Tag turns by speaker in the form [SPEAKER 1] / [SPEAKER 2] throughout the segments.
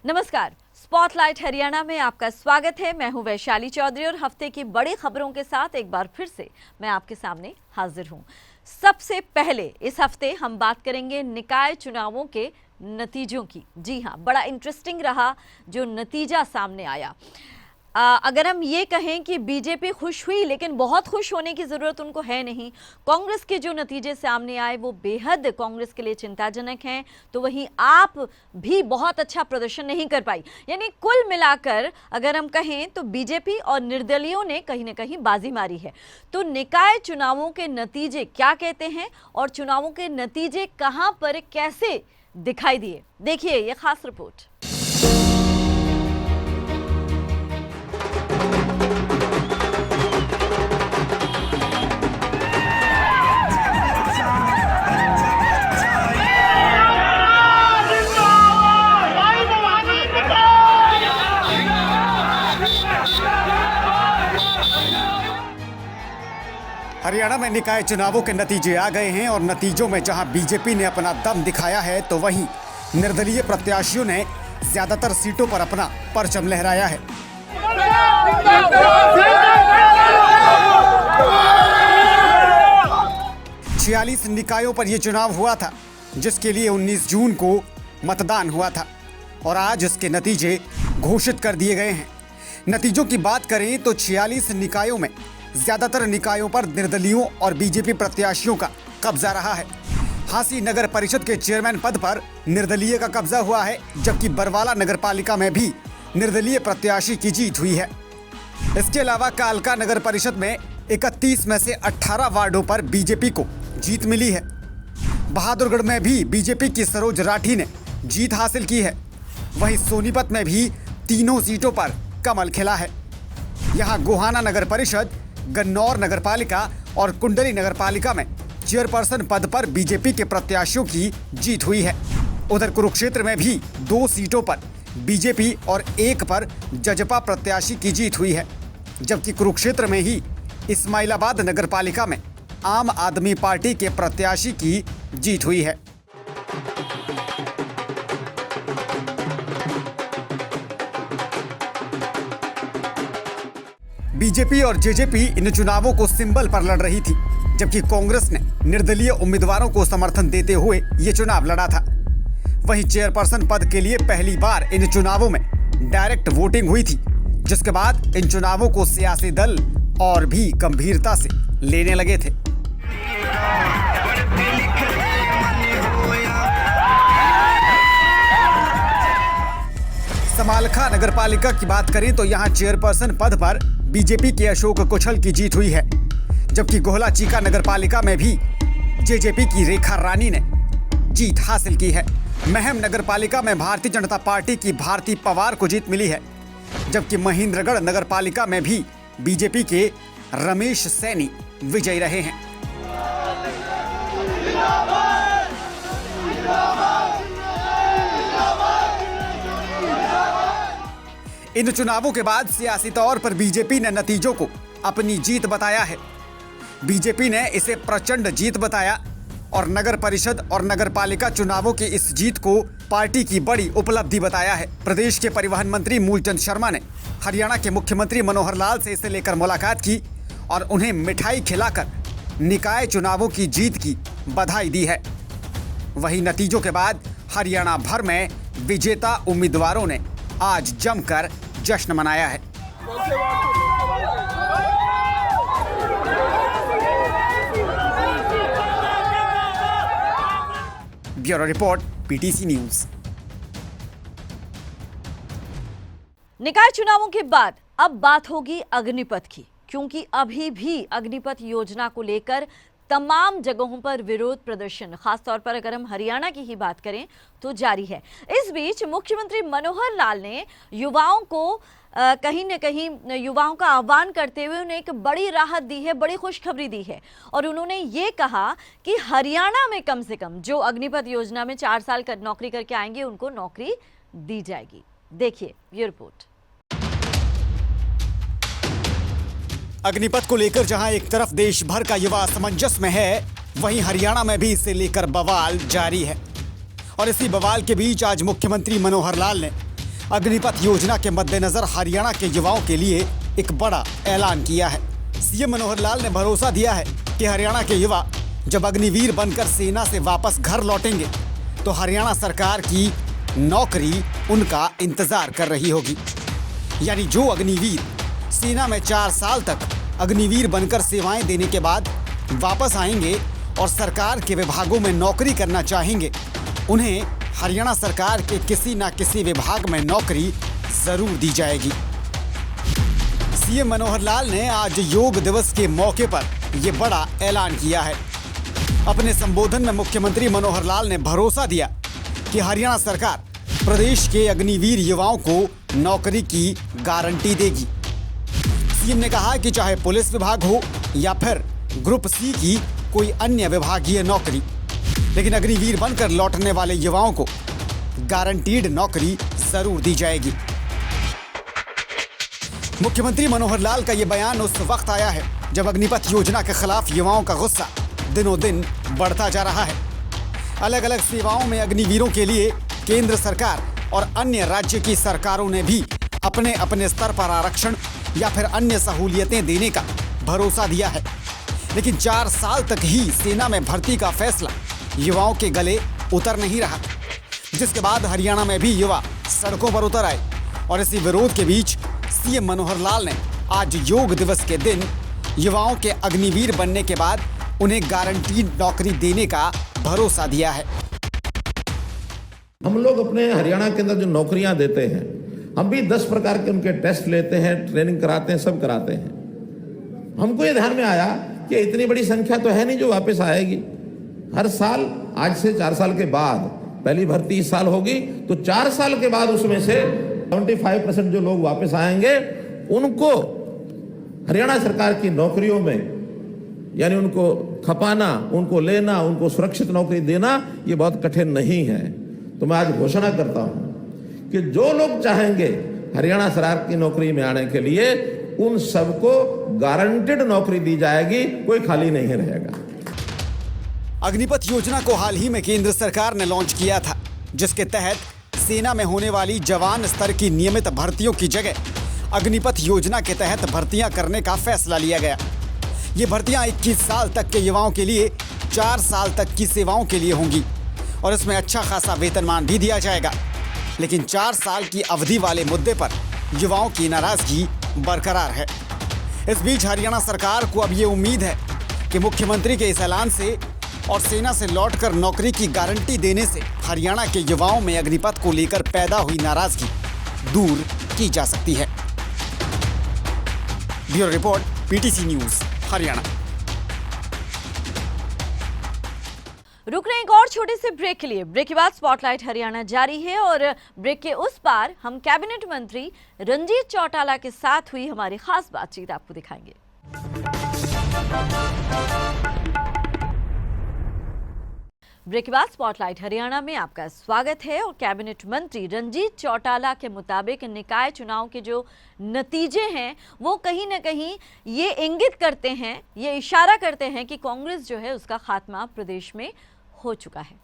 [SPEAKER 1] नमस्कार, स्पॉटलाइट हरियाणा में आपका स्वागत है। मैं हूं वैशाली चौधरी और हफ्ते की बड़ी खबरों के साथ एक बार फिर से मैं आपके सामने हाजिर हूं। सबसे पहले इस हफ्ते हम बात करेंगे निकाय चुनावों के नतीजों की। जी हां, बड़ा इंटरेस्टिंग रहा जो नतीजा सामने आया। अगर हम ये कहें कि बीजेपी खुश हुई, लेकिन बहुत खुश होने की जरूरत उनको है नहीं। कांग्रेस के जो नतीजे सामने आए वो बेहद कांग्रेस के लिए चिंताजनक हैं, तो वहीं आप भी बहुत अच्छा प्रदर्शन नहीं कर पाई। यानी कुल मिलाकर अगर हम कहें तो बीजेपी और निर्दलीयों ने कहीं ना कहीं बाजी मारी है। तो निकाय चुनावों के नतीजे क्या कहते हैं और चुनावों के नतीजे कहां पर कैसे दिखाई दिए, देखिए ये खास रिपोर्ट।
[SPEAKER 2] हरियाणा में निकाय चुनावों के नतीजे आ गए हैं और नतीजों में जहां बीजेपी ने अपना दम दिखाया है तो वहीं निर्दलीय प्रत्याशियों ने ज्यादातर सीटों पर अपना परचम लहराया है। छियालीस निकायों पर यह चुनाव हुआ था, जिसके लिए 19 जून को मतदान हुआ था और आज इसके नतीजे घोषित कर दिए गए हैं। नतीजों की बात करें तो 46 निकायों में ज्यादातर निकायों पर निर्दलीयों और बीजेपी प्रत्याशियों का कब्जा रहा है। हांसी नगर परिषद के चेयरमैन पद पर निर्दलीय का कब्जा हुआ है, जबकि बरवाला नगर पालिका में भी निर्दलीय प्रत्याशी की जीत हुई है। इसके अलावा कालका नगर परिषद में 31 में से 18 वार्डों पर बीजेपी को जीत मिली है। बहादुरगढ़ में भी बीजेपी की सरोज राठी ने जीत हासिल की है। वहीं सोनीपत में भी तीनों सीटों पर कमल खिला है। यहाँ गोहाना नगर परिषद, गन्नौर नगर पालिका और कुंडली नगर पालिका में चेयरपर्सन पद पर बीजेपी के प्रत्याशियों की जीत हुई है। उधर कुरुक्षेत्र में भी 2 सीटों पर बीजेपी और 1 पर जजपा प्रत्याशी की जीत हुई है, जबकि कुरुक्षेत्र में ही इस्माइलाबाद नगर पालिका में आम आदमी पार्टी के प्रत्याशी की जीत हुई है। बीजेपी और जेजेपी इन चुनावों को सिंबल पर लड़ रही थी, जबकि कांग्रेस ने निर्दलीय उम्मीदवारों को समर्थन देते हुए ये चुनाव लड़ा था। वहीं चेयरपर्सन पद के लिए पहली बार इन चुनावों में डायरेक्ट वोटिंग हुई थी, जिसके बाद इन चुनावों को सियासी दल और भी गंभीरता से लेने लगे थे। समालखा नगर पालिका की बात करें तो यहाँ चेयरपर्सन पद पर बीजेपी के अशोक कुशल की जीत हुई है, जबकि गोहला चीका नगर पालिका में भी जेजेपी की रेखा रानी ने जीत हासिल की है। महम नगर पालिका में भारतीय जनता पार्टी की भारती पवार को जीत मिली है, जबकि महेंद्रगढ़ नगर पालिका में भी बीजेपी के रमेश सैनी विजयी रहे हैं। इन चुनावों के बाद सियासी तौर पर बीजेपी ने नतीजों को अपनी जीत बताया है। बीजेपी ने इसे प्रचंड जीत बताया और नगर परिषद और नगर पालिका चुनावों की इस जीत को पार्टी की बड़ी उपलब्धि बताया है। प्रदेश के परिवहन मंत्री मूलचंद शर्मा ने हरियाणा के मुख्यमंत्री मनोहर लाल से इसे लेकर मुलाकात की और उन्हें मिठाई खिलाकर निकाय चुनावों की जीत की बधाई दी है। वहीं नतीजों के बाद हरियाणा भर में विजेता उम्मीदवारों ने आज जमकर जश्न मनाया है। Bureau report, PTC news.
[SPEAKER 1] निकाय चुनावों के बाद अब बात होगी अग्निपथ की, क्योंकि अभी भी अग्निपथ योजना को लेकर तमाम जगहों पर विरोध प्रदर्शन, खासतौर पर अगर हम हरियाणा की ही बात करें तो जारी है। इस बीच मुख्यमंत्री मनोहर लाल ने युवाओं को कहीं न कहीं युवाओं का आह्वान करते हुए उन्हें एक बड़ी राहत दी है, बड़ी खुशखबरी दी है और उन्होंने ये कहा कि हरियाणा में कम से कम जो अग्निपथ योजना में 4 साल का नौकरी करके आएंगे उनको नौकरी दी जाएगी। देखिए ये रिपोर्ट।
[SPEAKER 2] अग्निपथ को लेकर जहां एक तरफ देश भर का युवा असमंजस में है, वहीं हरियाणा में भी इसे लेकर बवाल जारी है। और इसी बवाल के बीच आज मुख्यमंत्री मनोहर लाल ने अग्निपथ योजना के मद्देनजर हरियाणा के युवाओं के लिए एक बड़ा ऐलान किया है। सीएम मनोहर लाल ने भरोसा दिया है कि हरियाणा के युवा जब अग्निवीर बनकर सेना से वापस घर लौटेंगे तो हरियाणा सरकार की नौकरी उनका इंतजार कर रही होगी। यानी जो अग्निवीर सेना में 4 साल तक अग्निवीर बनकर सेवाएं देने के बाद वापस आएंगे और सरकार के विभागों में नौकरी करना चाहेंगे, उन्हें हरियाणा सरकार के किसी न किसी विभाग में नौकरी जरूर दी जाएगी। सीएम मनोहर लाल ने आज योग दिवस के मौके पर यह बड़ा ऐलान किया है। अपने संबोधन में मुख्यमंत्री मनोहर लाल ने भरोसा दिया कि हरियाणा सरकार प्रदेश के अग्निवीर युवाओं को नौकरी की गारंटी देगी। सीएम ने कहा कि चाहे पुलिस विभाग हो या फिर ग्रुप सी की कोई अन्य विभागीय नौकरी, लेकिन अग्निवीर बनकर लौटने वाले युवाओं को गारंटीड नौकरी जरूर दी जाएगी। मुख्यमंत्री मनोहर लाल का यह बयान उस वक्त आया है जब अग्निपथ योजना के खिलाफ युवाओं का गुस्सा दिनों दिन बढ़ता जा रहा है। अलग अलग सेवाओं में अग्निवीरों के लिए केंद्र सरकार और अन्य राज्य की सरकारों ने भी अपने अपने स्तर पर आरक्षण या फिर अन्य सहूलियतें देने का भरोसा दिया है, लेकिन 4 साल तक ही सेना में भर्ती का फैसला युवाओं के गले उतर नहीं रहा, जिसके बाद हरियाणा में भी युवा सड़कों पर उतर आए। और इसी विरोध के बीच सीएम मनोहर लाल ने आज योग दिवस के दिन युवाओं के अग्निवीर बनने के बाद उन्हें गारंटीड नौकरी देने का भरोसा दिया है।
[SPEAKER 3] हम लोग अपने हरियाणा के अंदर जो नौकरियां देते हैं, हम भी 10 प्रकार के उनके टेस्ट लेते हैं, ट्रेनिंग कराते हैं, सब कराते हैं। हमको ये ध्यान में आया कि इतनी बड़ी संख्या तो है नहीं जो वापस आएगी। हर साल आज से 4 साल के बाद पहली भर्ती इस साल होगी, तो 4 साल के बाद उसमें से 75% जो लोग वापस आएंगे उनको हरियाणा सरकार की नौकरियों में, यानी उनको खपाना, उनको लेना, उनको सुरक्षित नौकरी देना, ये बहुत कठिन नहीं है। तो मैं आज घोषणा करता हूं कि जो लोग चाहेंगे हरियाणा सरकार की नौकरी में आने के लिए, उन सबको गारंटेड नौकरी दी जाएगी, कोई खाली नहीं रहेगा।
[SPEAKER 2] अग्निपथ योजना को हाल ही में केंद्र सरकार ने लॉन्च किया था, जिसके तहत सेना में होने वाली जवान स्तर की नियमित भर्तियों की जगह अग्निपथ योजना के तहत भर्तियां करने का फैसला लिया गया। ये भर्तियां 21 साल तक के युवाओं के लिए 4 साल तक की सेवाओं के लिए होंगी और इसमें अच्छा खासा वेतनमान भी दिया जाएगा। लेकिन 4 साल की अवधि वाले मुद्दे पर युवाओं की नाराजगी बरकरार है। इस बीच हरियाणा सरकार को अब ये उम्मीद है कि मुख्यमंत्री के इस ऐलान से और सेना से लौटकर नौकरी की गारंटी देने से हरियाणा के युवाओं में अग्निपथ को लेकर पैदा हुई नाराजगी दूर की जा सकती है। Bureau report, PTC news, Haryana.
[SPEAKER 1] रुक रहे हैं एक और छोटे से ब्रेक के लिए। ब्रेक के बाद स्पॉटलाइट हरियाणा जारी है और ब्रेक के उस पार हम कैबिनेट मंत्री रंजीत चौटाला के साथ हुई हमारी खास बातचीत आपको दिखाएंगे। ब्रेक के बाद स्पॉटलाइट हरियाणा में आपका स्वागत है। और कैबिनेट मंत्री रंजीत चौटाला के मुताबिक निकाय चुनाव के जो नतीजे हैं वो कहीं ना कहीं ये इंगित करते हैं, ये इशारा करते हैं कि कांग्रेस जो है उसका खात्मा प्रदेश में हो चुका है।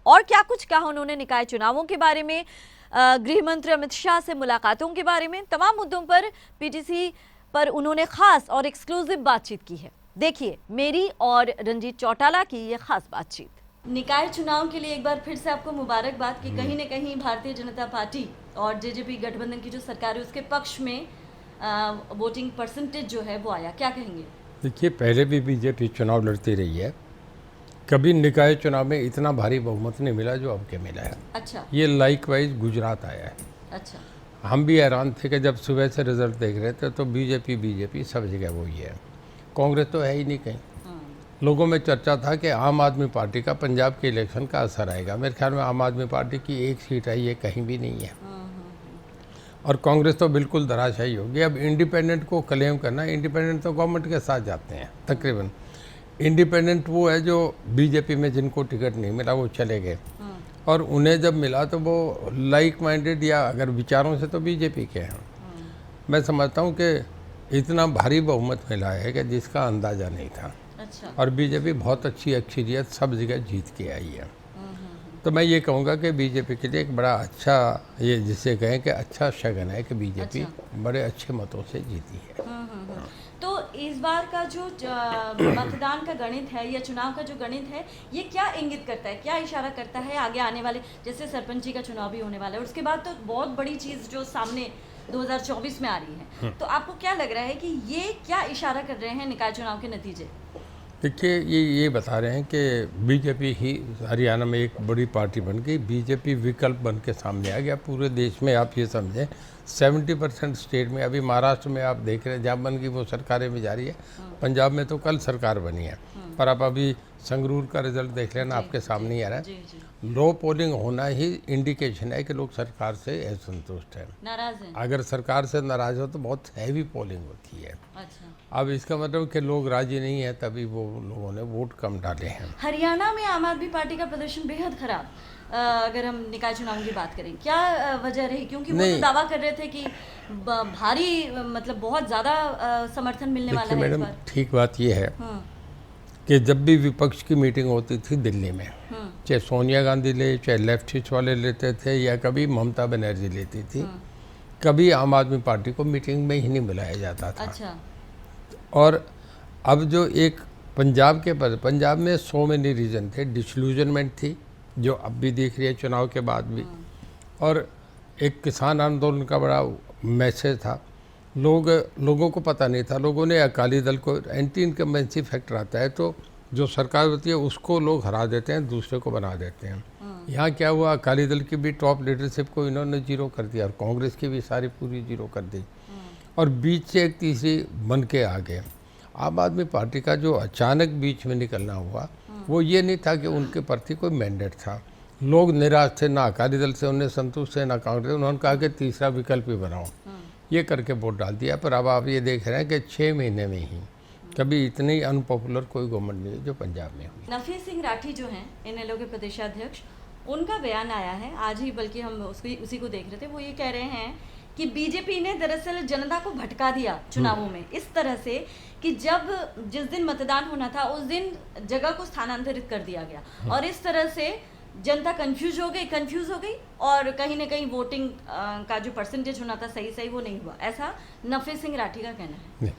[SPEAKER 1] और क्या कुछ कहा उन्होंने निकाय चुनावों के बारे में, गृह मंत्री अमित शाह से मुलाकातों के बारे में, तमाम मुद्दों पर पीटीसी पर उन्होंने खास और एक्सक्लूसिव बातचीत की है। देखिए मेरी और रंजीत चौटाला की ये खास बातचीत। निकाय चुनाव के लिए एक बार फिर से आपको मुबारकबाद कि कहीं न कहीं भारतीय जनता पार्टी और जेजेपी गठबंधन की जो सरकार है उसके पक्ष में वोटिंग परसेंटेज जो है वो आया। क्या कहेंगे?
[SPEAKER 4] देखिए, पहले भी बीजेपी चुनाव लड़ती रही है, कभी निकाय चुनाव में इतना भारी बहुमत नहीं मिला जो अब के मिला है।
[SPEAKER 1] अच्छा,
[SPEAKER 4] ये लाइकवाइज गुजरात आया है।
[SPEAKER 1] अच्छा,
[SPEAKER 4] हम भी हैरान थे कि जब सुबह से रिजल्ट देख रहे थे तो बीजेपी सब जगह वही है, कांग्रेस तो है ही नहीं कहीं। लोगों में चर्चा था कि आम आदमी पार्टी का पंजाब के इलेक्शन का असर आएगा। मेरे ख्याल में आम आदमी पार्टी की 1 सीट आई है, कहीं भी नहीं है। और कांग्रेस तो बिल्कुल धराशायी होगी। अब इंडिपेंडेंट को क्लेम करना, इंडिपेंडेंट तो गवर्नमेंट के साथ जाते हैं तकरीबन। इंडिपेंडेंट वो है जो बीजेपी में जिनको टिकट नहीं मिला वो चले गए, और उन्हें जब मिला तो वो लाइक माइंडेड या अगर विचारों से तो बीजेपी के हैं। मैं समझता हूँ कि इतना भारी बहुमत मिला है कि जिसका अंदाज़ा नहीं था।
[SPEAKER 1] अच्छा।
[SPEAKER 4] और बीजेपी बहुत अच्छी अक्सरियत सब जगह जीत के आई है। तो मैं ये कहूँगा कि बीजेपी के लिए एक बड़ा अच्छा, ये जिसे कहें कि अच्छा शगन है कि बीजेपी बड़े अच्छे मतों से जीती है।
[SPEAKER 1] तो इस बार का जो मतदान का गणित है या चुनाव का जो गणित है, ये क्या इंगित करता है, क्या इशारा करता है आगे आने वाले, जैसे सरपंच जी का चुनाव भी होने वाला है, उसके बाद तो बहुत बड़ी चीज़ जो सामने 2024 में आ रही है, तो आपको क्या लग रहा है कि ये क्या इशारा कर रहे हैं निकाय चुनाव के नतीजे?
[SPEAKER 4] देखिए, ये बता रहे हैं कि बीजेपी ही हरियाणा में एक बड़ी पार्टी बन गई, बीजेपी विकल्प बन के सामने आ गया पूरे देश में। आप ये समझें 70% स्टेट में, अभी महाराष्ट्र में आप देख रहे हैं जहाँ बन गई वो सरकारें भी जारी है, पंजाब में तो कल सरकार बनी है, पर आप अभी संगरूर का रिजल्ट देख लेना, आपके सामने ही आ रहा है। लो पोलिंग होना ही इंडिकेशन है कि लोग सरकार से असंतुष्ट हैं,
[SPEAKER 1] नाराज हैं।
[SPEAKER 4] अगर सरकार से नाराज हो तो बहुत हैवी पोलिंग होती है।
[SPEAKER 1] अच्छा,
[SPEAKER 4] अब इसका मतलब कि लोग राजी नहीं है, तभी वो लोगों ने वोट कम डाले हैं।
[SPEAKER 1] हरियाणा में आम आदमी पार्टी का प्रदर्शन बेहद खराब, अगर हम निकाय चुनाव की बात करें, क्या वजह रही? क्योंकि वो तो दावा कर रहे थे कि भारी, मतलब बहुत ज़्यादा समर्थन मिलने वाला है इस
[SPEAKER 4] मैडम,
[SPEAKER 1] बार।
[SPEAKER 4] ठीक बात ये है कि जब भी विपक्ष की मीटिंग होती थी दिल्ली में, चाहे सोनिया गांधी ले, चाहे लेफ्टिस्ट वाले लेते थे, या कभी ममता बनर्जी लेती थी, कभी आम आदमी पार्टी को मीटिंग में ही नहीं बुलाया जाता था।
[SPEAKER 1] अच्छा।
[SPEAKER 4] और अब जो एक पंजाब में सो मेनी रीजन थे, डिसल्यूजनमेंट थी जो अब भी दिख रही है चुनाव के बाद भी, और एक किसान आंदोलन का बड़ा मैसेज था। लोगों को पता नहीं था, लोगों ने अकाली दल को, एंटी इनकम्बेंसी फैक्टर आता है तो जो सरकार होती है उसको लोग हरा देते हैं, दूसरे को बना देते हैं। यहाँ क्या हुआ, अकाली दल की भी टॉप लीडरशिप को इन्होंने जीरो कर दिया और कांग्रेस की भी सारी पूरी जीरो कर दी, और बीच से एक तीसरी बन के आ गए। आम आदमी पार्टी का जो अचानक बीच में निकलना हुआ वो ये नहीं था कि उनके प्रति कोई मैंडेट था, लोग निराश थे, ना अकाली दल से उन्हें संतुष्ट थे ना कांग्रेस, उन्होंने कहा कि तीसरा विकल्प ही बनाओ, ये करके वोट डाल दिया। पर अब आप ये देख रहे हैं कि 6 महीने में ही कभी इतनी अनपॉपुलर कोई गवर्नमेंट नहीं है जो पंजाब में हुई।
[SPEAKER 1] नफी सिंह राठी जो हैं इनेलो के प्रदेशाध्यक्ष, उनका बयान आया है आज ही, बल्कि हम उसी को देख रहे थे। वो ये कह रहे हैं कि बीजेपी ने दरअसल जनता को भटका दिया चुनावों में इस तरह से कि जिस दिन मतदान होना था उस दिन जगह को स्थानांतरित कर दिया गया, और इस तरह से जनता कंफ्यूज हो गई और कहीं ना कहीं वोटिंग का जो परसेंटेज होना था सही वो नहीं हुआ। ऐसा नफी सिंह राठी का कहना है।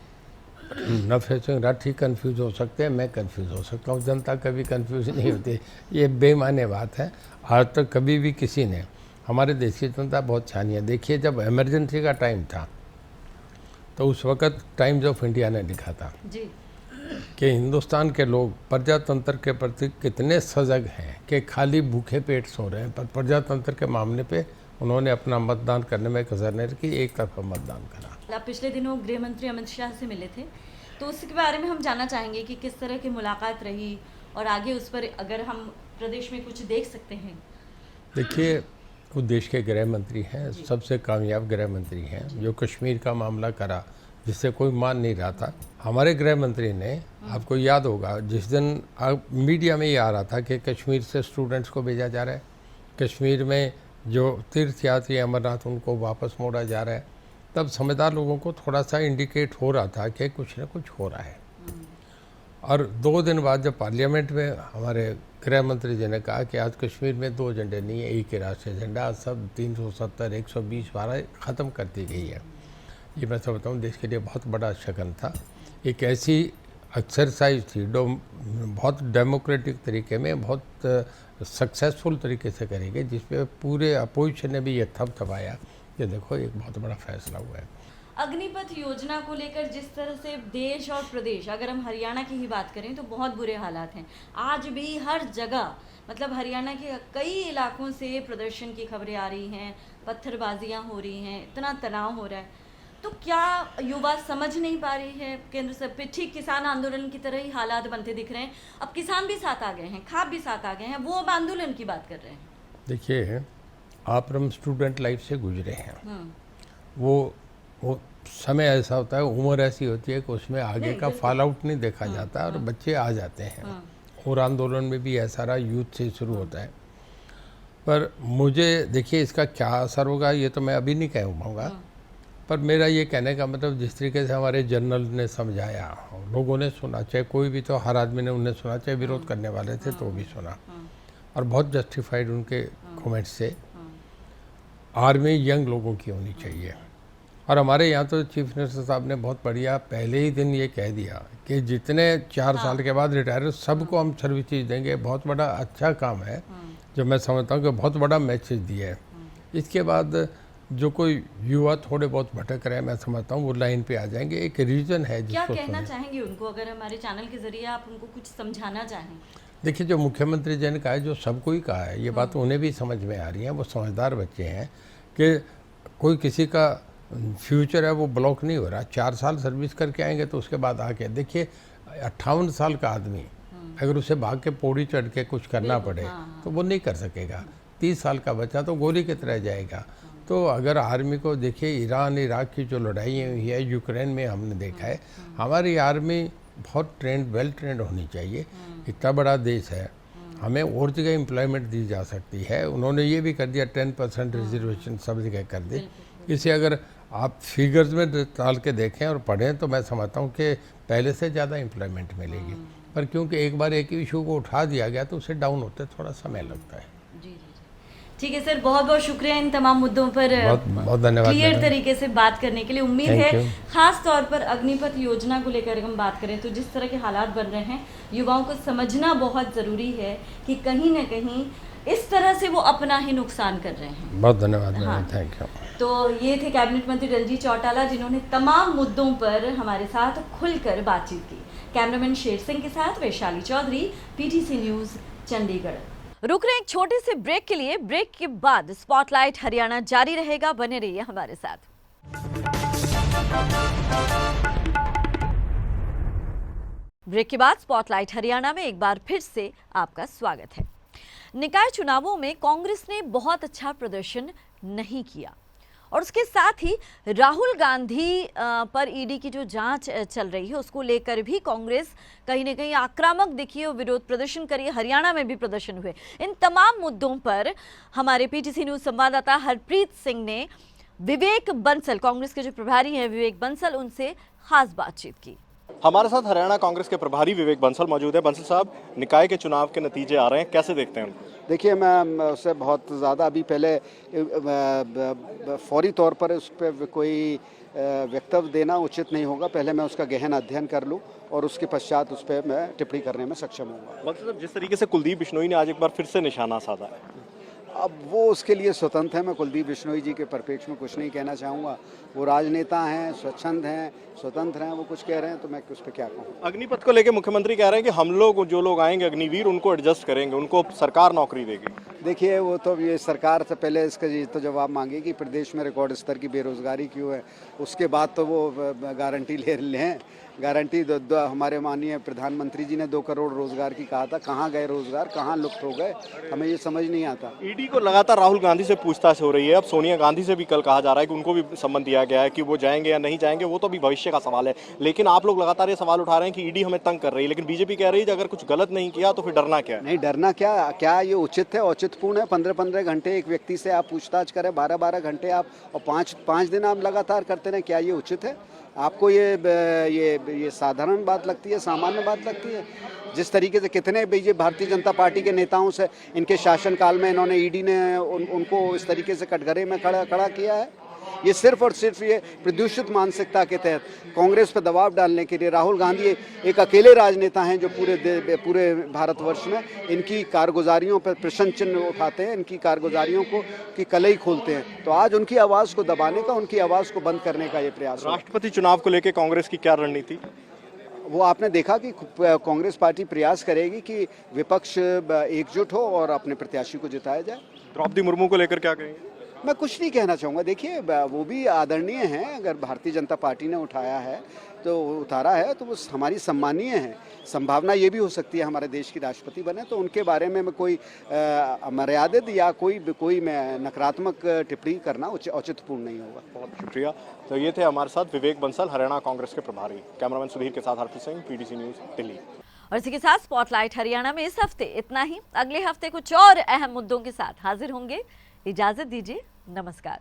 [SPEAKER 4] नफे सिंह राठी कंफ्यूज हो सकते हैं, मैं कंफ्यूज हो सकता हूँ, जनता कभी कंफ्यूज नहीं होती, ये बेमाने बात है। आज तक कभी भी किसी ने, हमारे देश की जनता बहुत छानी है। देखिए, जब इमरजेंसी का टाइम था तो उस वक़्त टाइम्स ऑफ इंडिया ने लिखा था
[SPEAKER 1] जी
[SPEAKER 4] कि हिंदुस्तान के लोग प्रजातंत्र के प्रति कितने सजग हैं कि खाली भूखे पेट सो रहे हैं, पर प्रजातंत्र के मामले पे उन्होंने अपना मतदान करने में कसर नहीं रखी, एक तरफा मतदान करा।
[SPEAKER 1] आप पिछले दिनों गृह मंत्री अमित शाह से मिले थे, तो उसके बारे में हम जानना चाहेंगे कि किस तरह की मुलाकात रही और आगे उस पर अगर हम प्रदेश में कुछ देख सकते हैं।
[SPEAKER 4] देखिए, वो देश के गृह मंत्री हैं, सबसे कामयाब गृह मंत्री हैं, जो कश्मीर का मामला करा जिससे कोई मान नहीं रहा था। हमारे गृह मंत्री ने, आपको याद होगा, जिस दिन मीडिया में ये आ रहा था कि कश्मीर से स्टूडेंट्स को भेजा जा रहा है, कश्मीर में जो तीर्थयात्री अमरनाथ उनको वापस मोड़ा जा रहा है, तब समझदार लोगों को थोड़ा सा इंडिकेट हो रहा था कि कुछ न कुछ हो रहा है। और 2 दिन बाद जब पार्लियामेंट में हमारे गृह मंत्री जी ने कहा कि आज कश्मीर में 2 एजेंडे नहीं है, एक ही राष्ट्रीय एजेंडा, आज सब 370, 120 वारा ख़त्म कर दी गई है। ये मैं समझता हूँ देश के लिए बहुत बड़ा शगन था। एक ऐसी एक्सरसाइज थी बहुत डेमोक्रेटिक तरीके में, बहुत सक्सेसफुल तरीके से करी गई, जिसपे पूरे अपोजिशन ने भी ये थपथपाया कि देखो एक बहुत बड़ा फैसला हुआ है।
[SPEAKER 1] अग्निपथ योजना को लेकर जिस तरह से देश और प्रदेश, अगर हम हरियाणा की ही बात करें तो बहुत बुरे हालात हैं। आज भी हर जगह, मतलब हरियाणा के कई इलाकों से प्रदर्शन की खबरें आ रही हैं, पत्थरबाजियां हो रही हैं, इतना तनाव हो रहा है। तो क्या युवा समझ नहीं पा रही है केंद्र सरकार? ठीक किसान आंदोलन की तरह ही हालात बनते दिख रहे हैं। अब किसान भी साथ आ गए हैं, खाप भी साथ आ गए हैं, वो अब आंदोलन की बात कर रहे हैं।
[SPEAKER 4] देखिए, आप हम स्टूडेंट लाइफ से गुजरे हैं, वो समय ऐसा होता है, उम्र ऐसी होती है कि उसमें आगे का फॉल आउट नहीं देखा जाता और बच्चे आ जाते हैं। और आंदोलन में भी ऐसा रहा, यूथ से शुरू होता है। पर मुझे देखिए इसका क्या असर होगा ये तो मैं अभी नहीं कह पाऊँगा, पर मेरा ये कहने का मतलब जिस तरीके से हमारे जनरल ने समझाया, लोगों ने सुना, चाहे कोई भी, तो हर आदमी ने उन्हें सुना, चाहे विरोध करने वाले थे तो भी सुना। और बहुत जस्टिफाइड उनके कमेंट्स से। आर्मी यंग लोगों की होनी चाहिए। और हमारे यहाँ तो चीफ मिनिस्टर साहब ने बहुत बढ़िया पहले ही दिन ये कह दिया कि जितने 4 साल के बाद रिटायर हो सबको हम सर्विसेज देंगे। बहुत बड़ा अच्छा काम है जो मैं समझता हूँ कि बहुत बड़ा मैसेज दिया है। इसके बाद जो कोई युवा थोड़े बहुत भटक रहे हैं, मैं समझता हूँ वो लाइन पे आ जाएंगे। एक रीजन है
[SPEAKER 1] क्या
[SPEAKER 4] जिसको
[SPEAKER 1] कहना चाहेंगे उनको, अगर हमारे चैनल के जरिए आप उनको कुछ समझाना चाहें?
[SPEAKER 4] देखिए, जो मुख्यमंत्री जी ने कहा है, जो सबको ही कहा है, ये बात उन्हें भी समझ में आ रही है। वो समझदार बच्चे हैं कि कोई किसी का फ्यूचर है वो ब्लॉक नहीं हो रहा। 4 साल सर्विस करके आएंगे तो उसके बाद आके देखिए 58 साल का आदमी अगर उसे भाग के पौड़ी चढ़ के कुछ करना पड़े तो वो नहीं कर सकेगा। 30 साल का बच्चा तो गोली की तरह जाएगा। तो अगर आर्मी को देखिए, ईरान इराक की जो लड़ाई हुई है, यूक्रेन में हमने देखा है, हमारी आर्मी बहुत वेल ट्रेंड होनी चाहिए। इतना बड़ा देश है, हमें और जगह एम्प्लॉयमेंट दी जा सकती है। उन्होंने ये भी कर दिया 10% रिजर्वेशन सब जगह कर दी। इसे अगर आप फिगर्स में डाल के देखें और पढ़ें तो मैं समझता हूँ कि पहले से ज़्यादा एम्प्लॉयमेंट मिलेगी। पर क्योंकि एक बार एक इशू को उठा दिया गया तो उसे डाउन होते थोड़ा समय लगता है।
[SPEAKER 1] ठीक है सर, बहुत बहुत शुक्रिया इन तमाम मुद्दों पर
[SPEAKER 4] बहुत धन्यवाद
[SPEAKER 1] क्लियर
[SPEAKER 4] मैडम।
[SPEAKER 1] तरीके से बात करने के लिए। उम्मीद
[SPEAKER 4] Thank
[SPEAKER 1] है
[SPEAKER 4] you.
[SPEAKER 1] खास तौर पर अग्निपथ योजना को लेकर हम बात करें तो जिस तरह के हालात बन रहे हैं, युवाओं को समझना बहुत ज़रूरी है कि कहीं ना कहीं इस तरह से वो अपना ही नुकसान कर रहे हैं।
[SPEAKER 4] बहुत धन्यवाद मैडम,
[SPEAKER 1] हाँ।
[SPEAKER 4] Thank you.
[SPEAKER 1] तो ये थे कैबिनेट मंत्री रणजीत चौटाला, जिन्होंने तमाम मुद्दों पर हमारे साथ खुलकर बातचीत की। कैमरामैन शेर सिंह के साथ वैशाली चौधरी, PTC न्यूज़, चंडीगढ़। रुक रहे एक छोटे से ब्रेक के लिए। ब्रेक के बाद स्पॉटलाइट हरियाणा जारी रहेगा, बने रहिए हमारे साथ। ब्रेक के बाद स्पॉटलाइट हरियाणा में एक बार फिर से आपका स्वागत है। निकाय चुनावों में कांग्रेस ने बहुत अच्छा प्रदर्शन नहीं किया और उसके साथ ही राहुल गांधी पर ईडी की जो जांच चल रही है उसको लेकर भी कांग्रेस कहीं ना कहीं आक्रामक दिखी और विरोध प्रदर्शन करी। हरियाणा में भी प्रदर्शन हुए। इन तमाम मुद्दों पर हमारे PTC न्यूज़ संवाददाता हरप्रीत सिंह ने विवेक बंसल, कांग्रेस के जो प्रभारी हैं विवेक बंसल, उनसे खास बातचीत की।
[SPEAKER 5] हमारे साथ हरियाणा कांग्रेस के प्रभारी विवेक बंसल मौजूद है। बंसल साहब, निकाय के चुनाव के नतीजे आ रहे हैं, कैसे देखते हैं उनको?
[SPEAKER 6] देखिए, मैं उससे बहुत ज़्यादा अभी पहले फौरी तौर पर उस पर कोई वक्तव्य देना उचित नहीं होगा। पहले मैं उसका गहन अध्ययन कर लूँ और उसके पश्चात उस पर मैं टिप्पणी करने में सक्षम हूँगा।
[SPEAKER 5] बंसल साहब, जिस तरीके से कुलदीप बिश्नोई ने आज एक बार फिर से निशाना साधा है,
[SPEAKER 6] अब वो उसके लिए स्वतंत्र है। मैं कुलदीप बिश्नोई जी के परिप्रेक्ष्य में कुछ नहीं कहना चाहूँगा। वो राजनेता हैं, स्वच्छंद हैं, स्वतंत्र हैं, वो कुछ कह रहे हैं तो मैं उस पर क्या कहूँ।
[SPEAKER 5] अग्निपथ को लेकर मुख्यमंत्री कह रहे हैं कि हम लोग, जो लोग आएंगे अग्निवीर, उनको एडजस्ट करेंगे, उनको सरकार नौकरी देगी।
[SPEAKER 6] देखिए, वो तो ये सरकार से पहले इसका ये तो जवाब मांगेगी प्रदेश में रिकॉर्ड स्तर की बेरोजगारी क्यों है, उसके बाद तो वो गारंटी ले लें। गारंटी हमारे माननीय प्रधानमंत्री जी ने 2 करोड़ रोजगार की कहा था। कहाँ गए रोजगार, कहाँ लुप्त हो गए, हमें ये समझ नहीं आता।
[SPEAKER 5] ईडी को लगातार राहुल गांधी से पूछताछ हो रही है। अब सोनिया गांधी से भी कल कहा जा रहा है कि उनको भी सम्मन दिया गया है कि वो जाएंगे या नहीं जाएंगे, वो तो अभी भविष्य का सवाल है। लेकिन आप लोग लगातार ये सवाल उठा रहे हैं कि ईडी हमें तंग कर रही है, लेकिन बीजेपी कह रही है कि अगर कुछ गलत नहीं किया तो फिर डरना क्या है?
[SPEAKER 6] नहीं, डरना क्या ये उचित है, औचित्यपूर्ण है? 15-15 घंटे एक व्यक्ति से आप पूछताछ करें, 12-12 घंटे आप, और 5 दिन आप लगातार करते रहें, क्या ये उचित है? आपको ये साधारण बात लगती है, सामान्य बात लगती है? जिस तरीके से कितने भारतीय जनता पार्टी के नेताओं से इनके शासनकाल में इन्होंने ईडी ने उनको इस तरीके से कटघरे में खड़ा किया है। ये सिर्फ और सिर्फ ये प्रदूषित मानसिकता के तहत कांग्रेस पर दबाव डालने के लिए राहुल गांधी एक अकेले राजनेता हैं जो पूरे भारतवर्ष में इनकी कारगुजारियों पर प्रश्न चिन्ह उठाते हैं, इनकी कारगुजारियों को की कलई खोलते हैं। तो आज उनकी आवाज़ को दबाने का, उनकी आवाज़ को बंद करने का ये प्रयास है।
[SPEAKER 5] राष्ट्रपति चुनाव को लेकर कांग्रेस की क्या रणनीति?
[SPEAKER 6] वो आपने देखा कि कांग्रेस पार्टी प्रयास करेगी कि विपक्ष एकजुट हो और अपने प्रत्याशी को जिताया जाए।
[SPEAKER 5] द्रौपदी मुर्मू को लेकर क्या कहेंगे?
[SPEAKER 6] मैं कुछ नहीं कहना चाहूँगा। देखिए, वो भी आदरणीय हैं। अगर भारतीय जनता पार्टी ने उतारा है तो वो हमारी सम्मानीय है। संभावना ये भी हो सकती है हमारे देश की राष्ट्रपति बने, तो उनके बारे में मैं कोई मर्यादित या कोई मैं नकारात्मक टिप्पणी करना औचित्यपूर्ण नहीं होगा।
[SPEAKER 5] बहुत शुक्रिया। तो ये थे हमारे साथ विवेक बंसल, हरियाणा कांग्रेस के प्रभारी। कैमरामैन सुधीर के साथ हरप्रीत सिंह, PTC न्यूज़, दिल्ली।
[SPEAKER 1] और इसी के साथ स्पॉटलाइट हरियाणा में इस हफ्ते इतना ही। अगले हफ्ते कुछ और अहम मुद्दों के साथ हाजिर होंगे। इजाजत दीजिए, नमस्कार।